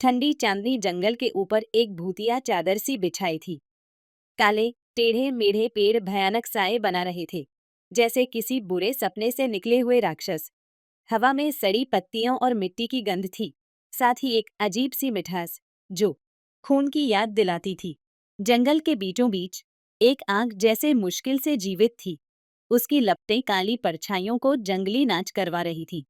ठंडी चांदनी जंगल के ऊपर एक भूतिया चादर सी बिछाई थी। काले टेढ़े मेढ़े पेड़ भयानक साए बना रहे थे, जैसे किसी बुरे सपने से निकले हुए राक्षस। हवा में सड़ी पत्तियों और मिट्टी की गंध थी, साथ ही एक अजीब सी मिठास जो खून की याद दिलाती थी। जंगल के बीचों बीच एक आग जैसे मुश्किल से जीवित थी। उसकी लपटें काली परछाइयों को जंगली नाच करवा रही थी।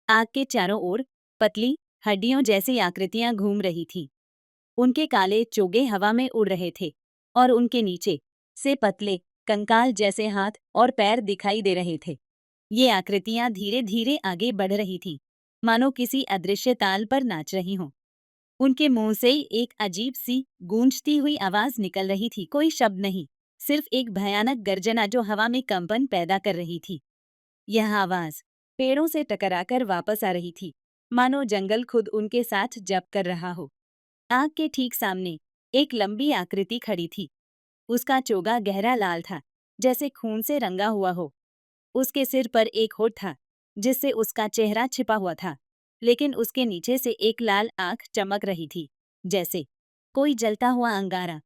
आग के चारों ओर पतली हड्डियों जैसी आकृतियां घूम रही थी। उनके काले चोगे हवा में उड़ रहे थे और उनके नीचे से पतले कंकाल जैसे हाथ और पैर दिखाई दे रहे थे। ये आकृतियां धीरे धीरे आगे बढ़ रही थी, मानो किसी अदृश्य ताल पर नाच रही हों। उनके मुंह से एक अजीब सी गूंजती हुई आवाज निकल रही थी, कोई शब्द नहीं, सिर्फ एक भयानक गर्जना जो हवा में कंपन पैदा कर रही थी। यह आवाज पेड़ों से टकराकर वापस आ रही थी, मानो जंगल खुद उनके साथ जप कर रहा हो। आग के ठीक सामने एक लंबी आकृति खड़ी थी। उसका चोगा गहरा लाल था, जैसे खून से रंगा हुआ हो। उसके सिर पर एक होठ था, जिससे उसका चेहरा छिपा हुआ था, लेकिन उसके नीचे से एक लाल आंख चमक रही थी, जैसे कोई जलता हुआ अंगारा।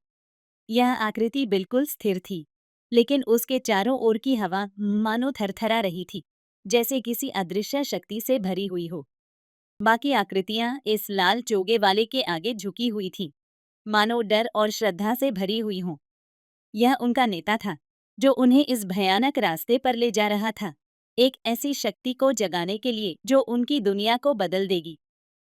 यह आकृति बिल्कुल स्थिर थी, लेकिन उसके चारों ओर की हवा मानो थरथरा रही थी, जैसे किसी अदृश्य शक्ति से भरी हुई हो। बाकी आकृतियां इस लाल चोगे वाले के आगे झुकी हुई थीं, मानो डर और श्रद्धा से भरी हुई हों। यह उनका नेता था, जो उन्हें इस भयानक रास्ते पर ले जा रहा था, एक ऐसी शक्ति को जगाने के लिए जो उनकी दुनिया को बदल देगी।